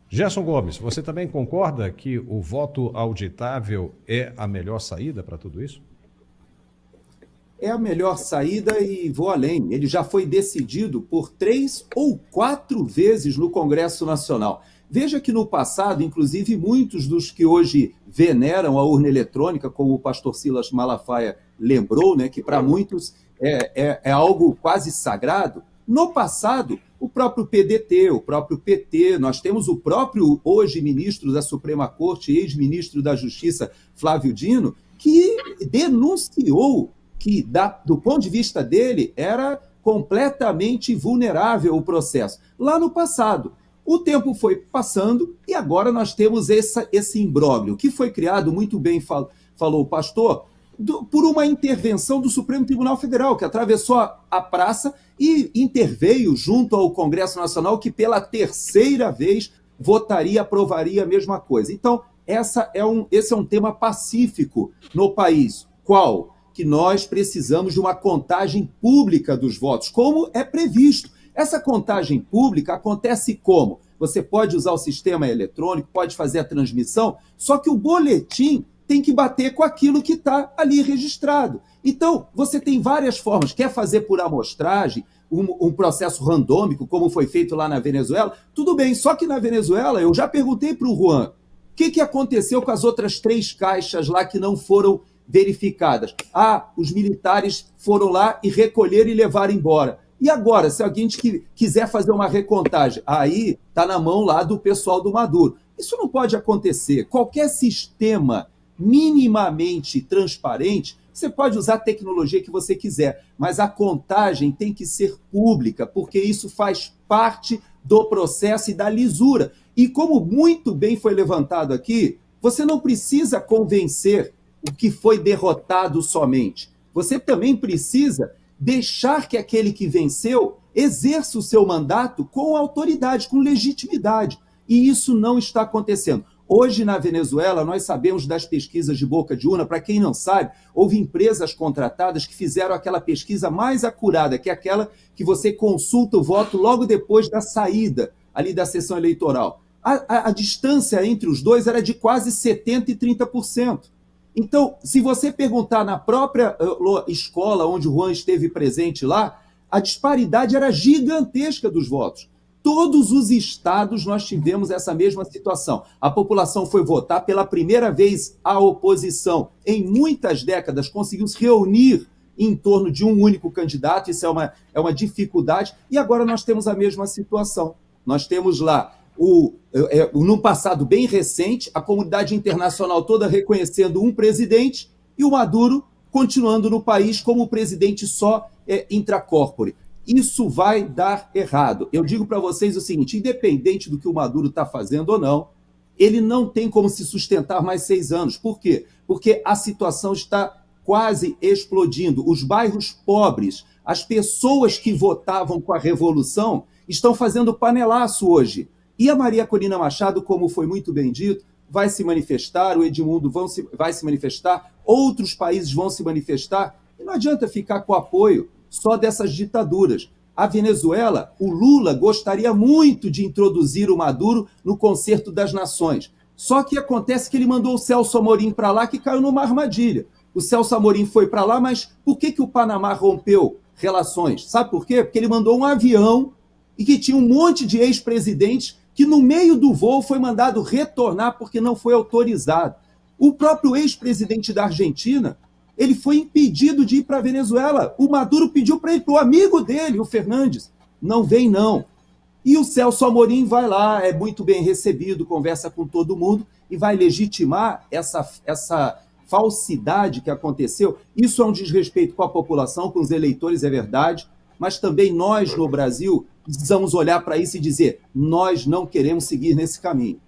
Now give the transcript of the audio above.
Gerson Gomes, você também concorda que o voto auditável é a melhor saída para tudo isso? É a melhor saída e vou além. Ele já foi decidido por 3 ou 4 vezes no Congresso Nacional. Veja que no passado, inclusive, muitos dos que hoje veneram a urna eletrônica, como o pastor Silas Malafaia lembrou, né, que para muitos é algo quase sagrado. No passado, o próprio PDT, o próprio PT, nós temos o próprio hoje ministro da Suprema Corte, ex-ministro da Justiça, Flávio Dino, que denunciou que, do ponto de vista dele, era completamente vulnerável o processo. Lá no passado, o tempo foi passando e agora nós temos esse imbróglio, que foi criado, muito bem falou o pastor, por uma intervenção do Supremo Tribunal Federal, que atravessou a praça e interveio junto ao Congresso Nacional, que pela terceira vez votaria, aprovaria a mesma coisa. Então, esse é um tema pacífico no país. Qual? Que nós precisamos de uma contagem pública dos votos, como é previsto. Essa contagem pública acontece como? Você pode usar o sistema eletrônico, pode fazer a transmissão, só que o boletim tem que bater com aquilo que está ali registrado. Então, você tem várias formas. Quer fazer por amostragem, um processo randômico, como foi feito lá na Venezuela? Tudo bem, só que na Venezuela, eu já perguntei para o Juan, o que aconteceu com as outras 3 caixas lá que não foram verificadas? Os militares foram lá e recolheram e levaram embora. E agora, se alguém quiser fazer uma recontagem, aí está na mão lá do pessoal do Maduro. Isso não pode acontecer. Qualquer sistema minimamente transparente, você pode usar a tecnologia que você quiser, mas a contagem tem que ser pública, porque isso faz parte do processo e da lisura. E como muito bem foi levantado aqui, você não precisa convencer o que foi derrotado somente. Você também precisa deixar que aquele que venceu exerça o seu mandato com autoridade, com legitimidade. E isso não está acontecendo. Hoje, na Venezuela, nós sabemos das pesquisas de boca de urna. Para quem não sabe, houve empresas contratadas que fizeram aquela pesquisa mais acurada, que é aquela que você consulta o voto logo depois da saída ali da sessão eleitoral. A distância entre os dois era de quase 70% e 30%. Então, se você perguntar na própria escola onde o Juan esteve presente lá, a disparidade era gigantesca dos votos. Todos os estados nós tivemos essa mesma situação. A população foi votar pela primeira vez, a oposição, em muitas décadas, conseguiu se reunir em torno de um único candidato, isso é uma dificuldade, e agora nós temos a mesma situação. Nós temos lá, num passado bem recente, a comunidade internacional toda reconhecendo um presidente e o Maduro continuando no país como presidente só intracorpore. Isso vai dar errado. Eu digo para vocês o seguinte, independente do que o Maduro está fazendo ou não, ele não tem como se sustentar mais 6 anos. Por quê? Porque a situação está quase explodindo. Os bairros pobres, as pessoas que votavam com a Revolução, estão fazendo panelaço hoje. E a Maria Corina Machado, como foi muito bem dito, vai se manifestar, o Edmundo vai se manifestar, outros países vão se manifestar, e não adianta ficar com o apoio só dessas ditaduras. A Venezuela, o Lula gostaria muito de introduzir o Maduro no Concerto das Nações. Só que acontece que ele mandou o Celso Amorim para lá, que caiu numa armadilha. O Celso Amorim foi para lá, mas por que o Panamá rompeu relações? Sabe por quê? Porque ele mandou um avião e que tinha um monte de ex-presidentes que no meio do voo foi mandado retornar porque não foi autorizado. O próprio ex-presidente da Argentina, ele foi impedido de ir para a Venezuela. O Maduro pediu para ir para o amigo dele, o Fernandes. Não vem, não. E o Celso Amorim vai lá, é muito bem recebido, conversa com todo mundo e vai legitimar essa falsidade que aconteceu. Isso é um desrespeito com a população, com os eleitores, é verdade, mas também nós, no Brasil, precisamos olhar para isso e dizer, nós não queremos seguir nesse caminho.